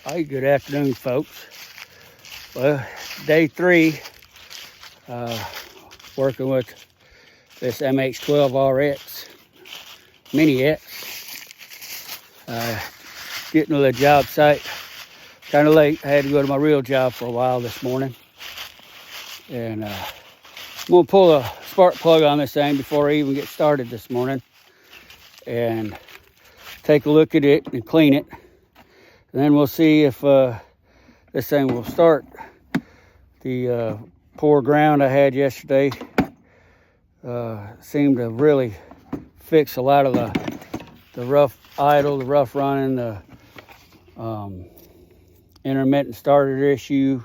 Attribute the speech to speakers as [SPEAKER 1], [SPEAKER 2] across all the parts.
[SPEAKER 1] Hi, good afternoon, folks. Well, day 3, working with this MH12RX Mini X. Getting to the job site kind of late. I had to go to my real job for a while this morning. And I'm going to pull a spark plug on this thing before I even get started this morning. And take a look at it and clean it. And then we'll see if this thing will start. The poor ground I had yesterday seemed to really fix a lot of the rough idle, the rough running, the intermittent starter issue.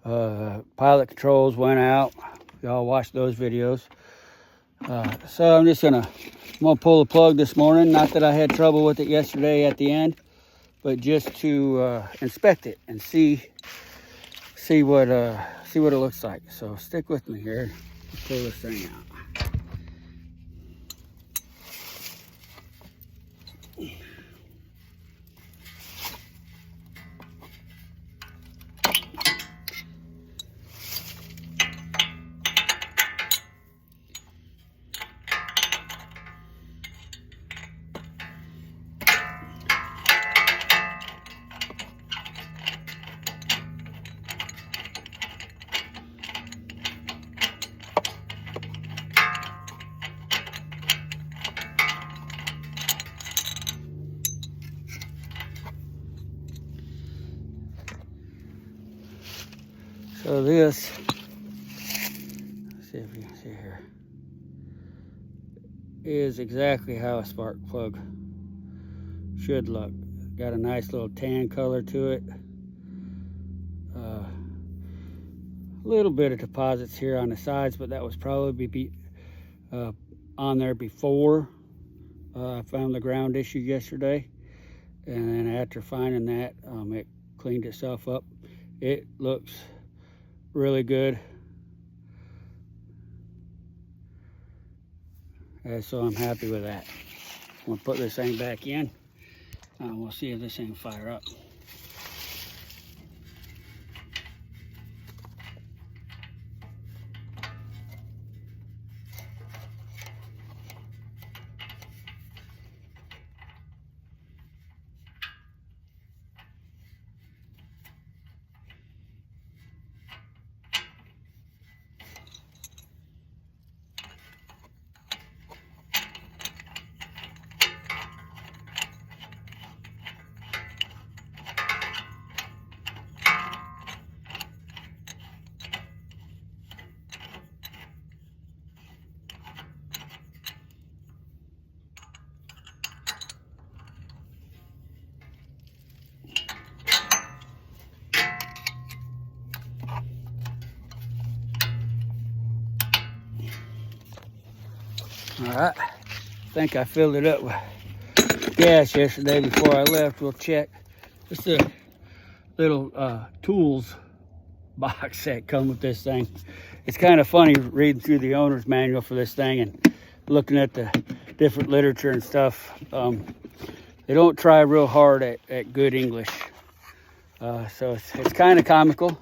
[SPEAKER 1] Pilot controls went out. Y'all watched those videos. So I'm gonna pull the plug this morning. Not that I had trouble with it yesterday at the end, but just to inspect it and see what it looks like. So stick with me here. Pull this thing out. So this, let's see if you can see here, is exactly how a spark plug should look. Got a nice little tan color to it. A little bit of deposits here on the sides, but that was probably on there before I found the ground issue yesterday. And then after finding that, it cleaned itself up. It looks really good. So I'm happy with that. I'm gonna put this thing back in. We'll see if this thing fire up. All right, I think I filled it up with gas yesterday before I left. We'll check. It's a little tools box that come with this thing. It's kind of funny reading through the owner's manual for this thing and looking at the different literature and stuff. They don't try real hard at good English. So it's kind of comical.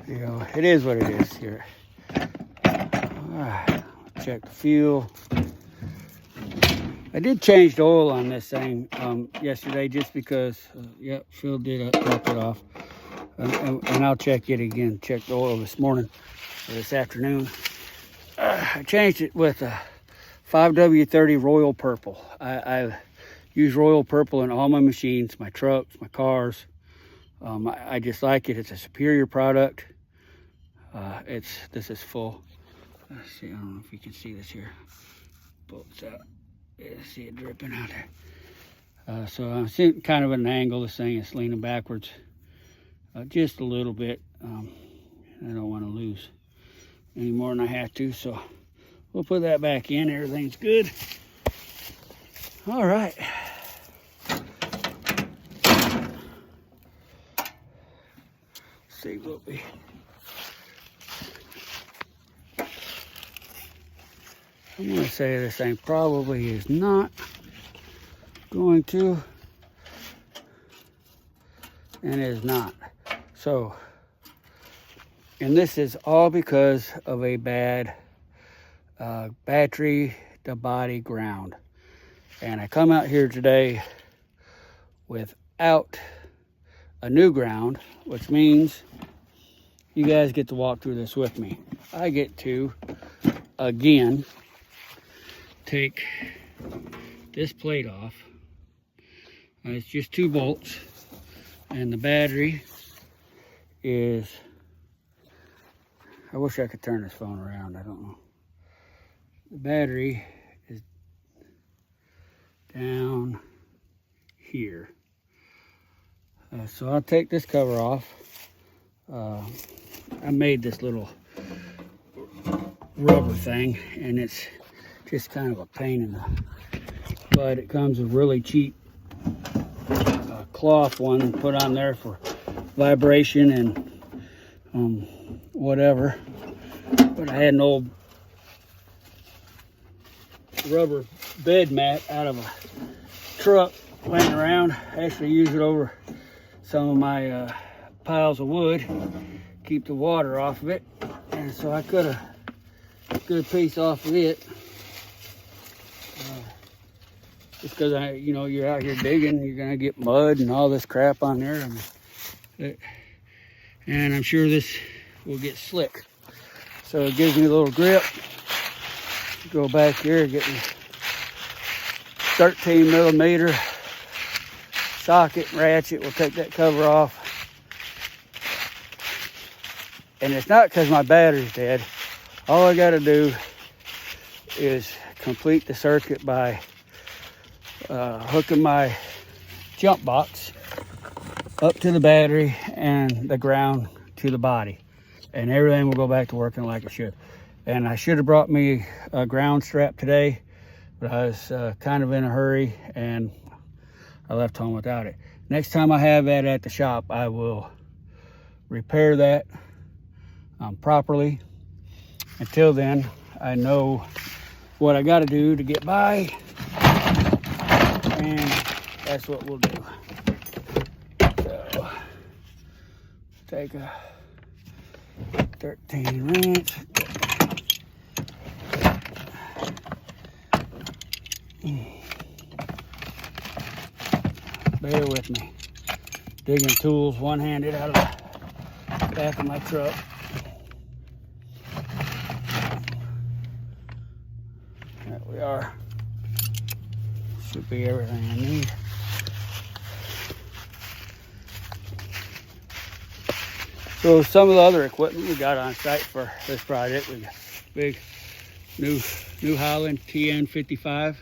[SPEAKER 1] You know, it is what it is here. Check the fuel. I did change the oil on this thing yesterday just because, yep, Phil did top it off. And I'll check it again. Check the oil this morning or this afternoon. I changed it with a 5W30 Royal Purple. I use Royal Purple in all my machines, my trucks, my cars. I just like it. It's a superior product. This is full. Let's see, I don't know if you can see this here. Bolts out. Yeah, see it dripping out there. So I'm sitting kind of at an angle. This thing is leaning backwards just a little bit. I don't want to lose any more than I have to, so we'll put that back in. Everything's good. All right. See what we... I'm going to say this thing probably is not going to and it is not. So, and this is all because of a bad battery to body ground. And I come out here today without a new ground, which means you guys get to walk through this with me. I get to, again, take this plate off. It's just 2 bolts, and the battery is, I wish I could turn this phone around, I don't know. The battery is down here. So I'll take this cover off. I made this little rubber thing, and it's just kind of a pain in the butt. It comes with really cheap cloth one put on there for vibration and whatever. But I had an old rubber bed mat out of a truck laying around. I actually use it over some of my piles of wood, keep the water off of it. And so I cut a good piece off of it. Just because you're out here digging, you're gonna get mud and all this crap on there. And I'm sure this will get slick. So it gives me a little grip. Go back here, get me 13mm socket ratchet. We'll take that cover off. And it's not because my battery's dead. All I gotta do is complete the circuit by hooking my jump box up to the battery and the ground to the body, and everything will go back to working like it should. And I should have brought me a ground strap today, but I was kind of in a hurry and I left home without it. Next time I have that at the shop, I will repair that properly. Until then, I know what I got to do to get by, and that's what we'll do. So, take a 13 wrench. Bear with me. Digging tools one-handed out of the back of my truck. There we are. Should be everything I need. So some of the other equipment we got on site for this project, we got big New Holland TN55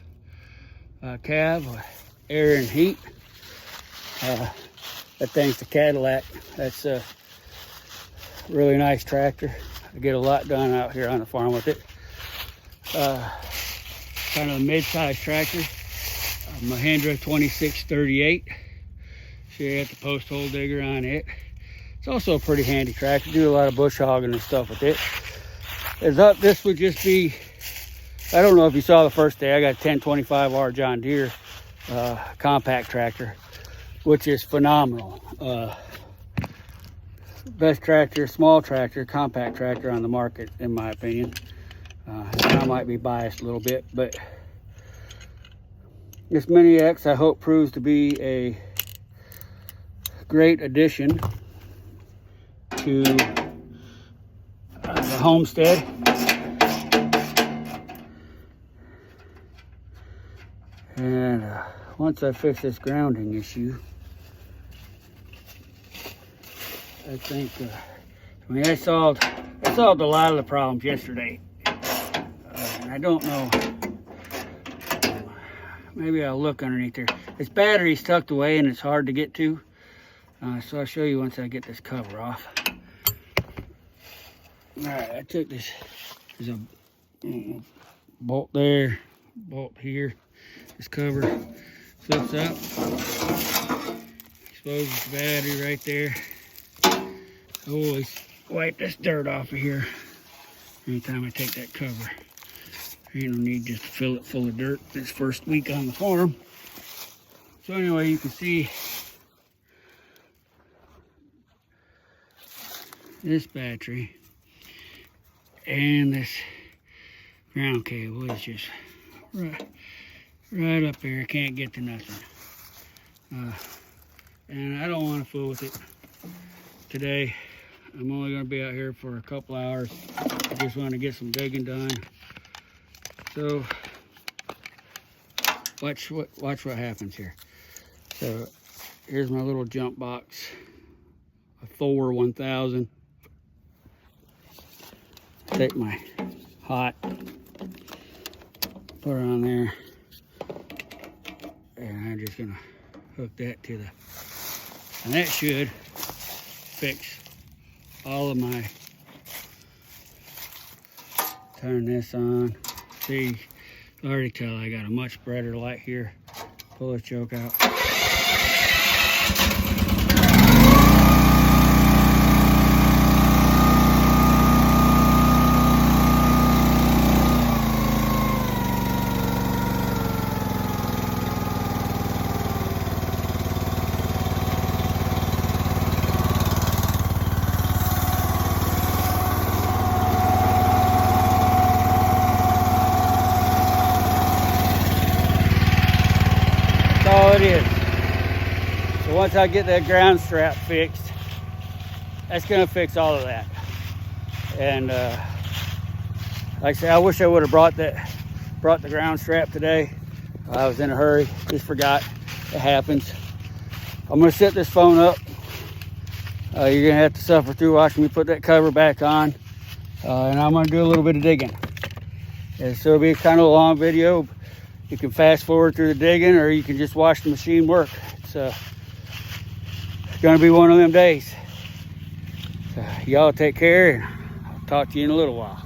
[SPEAKER 1] cab with air and heat. That thing's the Cadillac. That's a really nice tractor. I get a lot done out here on the farm with it. Kind of a mid-sized tractor. Mahindra 2638. She got the post hole digger on it. It's also a pretty handy tractor. Do a lot of bush hogging and stuff with it. This would just be, I don't know if you saw the first day, I got a 1025R John Deere compact tractor, which is phenomenal. Best tractor, small tractor, compact tractor on the market, in my opinion. I might be biased a little bit, but this Mini X, I hope, proves to be a great addition to the homestead. And once I fix this grounding issue, I think, I solved a lot of the problems yesterday. And I don't know, maybe I'll look underneath there. This battery's tucked away and it's hard to get to. So I'll show you once I get this cover off. All right, I took this, there's a bolt there, bolt here. This cover flips up, exposes the battery right there. I always wipe this dirt off of here anytime I take that cover. Ain't no need just to fill it full of dirt this first week on the farm. So anyway, you can see this battery and this ground cable is just right up there. Can't get to nothing. And I don't want to fool with it today. I'm only going to be out here for a couple hours. I just want to get some digging done. So watch what happens here. So here's my little jump box, a Thor 1000. Take my hot, put it on there, and I'm just gonna hook that to the, and that should fix all of my, turn this on. See, I already tell I got a much brighter light here. Pull the choke out. All it is. So once I get that ground strap fixed, that's gonna fix all of that. And like I said, I wish I would have brought the ground strap today. I was in a hurry, just forgot. It happens. I'm gonna set this phone up. You're gonna have to suffer through watching me put that cover back on, and I'm gonna do a little bit of digging. And so it'll be kind of a long video. You can fast forward through the digging, or you can just watch the machine work. It's gonna be one of them days. So y'all take care, and I'll talk to you in a little while.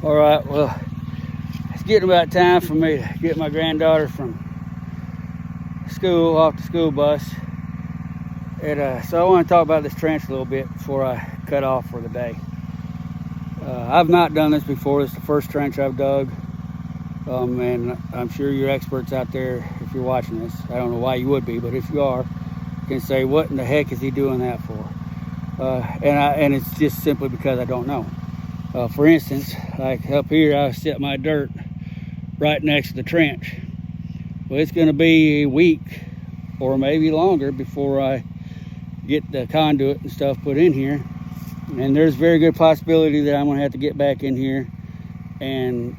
[SPEAKER 1] All right, well, it's getting about time for me to get my granddaughter from school, off the school bus. And so I want to talk about this trench a little bit before I cut off for the day. I've not done this before. It's the first trench I've dug. And I'm sure you're experts out there if you're watching this. I don't know why you would be, but if you are, you can say, what in the heck is he doing that for? And it's just simply because I don't know. For instance, like up here, I set my dirt right next to the trench. Well, it's going to be a week or maybe longer before I get the conduit and stuff put in here. And there's a very good possibility that I'm going to have to get back in here and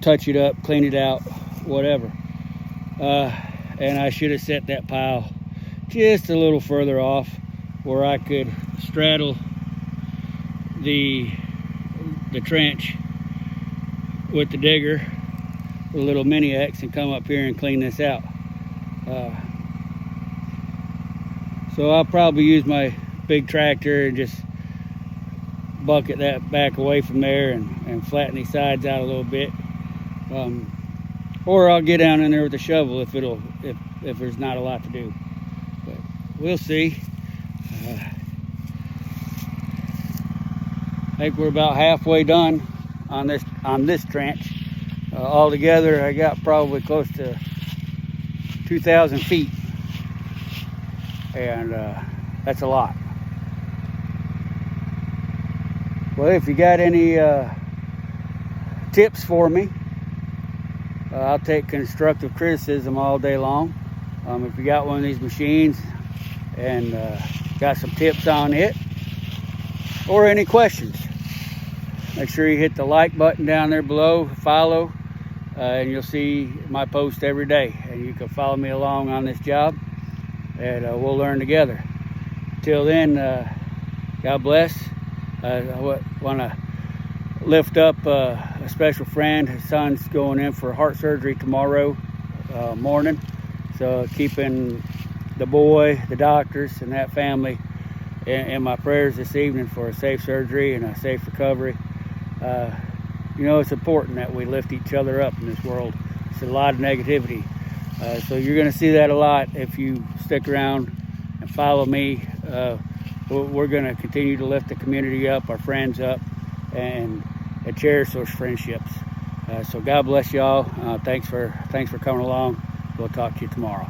[SPEAKER 1] touch it up, clean it out, whatever. And I should have set that pile just a little further off where I could straddle the trench with the digger, with a little mini X, and come up here and clean this out. So I'll probably use my big tractor and just bucket that back away from there and flatten these sides out a little bit. Or I'll get down in there with a shovel if there's not a lot to do. But we'll see. I think we're about halfway done on this trench. Altogether, I got probably close to 2,000 feet, and that's a lot. Well, if you got any tips for me, I'll take constructive criticism all day long. If you got one of these machines and got some tips on it, or any questions, make sure you hit the like button down there below, follow, and you'll see my post every day, and you can follow me along on this job, and we'll learn together. Till then, God bless. I want to lift up a special friend. His son's going in for heart surgery tomorrow morning, so keeping the boy, the doctors, and that family in my prayers this evening for a safe surgery and a safe recovery. You know, it's important that we lift each other up in this world. It's a lot of negativity. So you're going to see that a lot if you stick around and follow me. We're going to continue to lift the community up, our friends up, and cherish those friendships. So God bless y'all. Thanks for coming along. We'll talk to you tomorrow.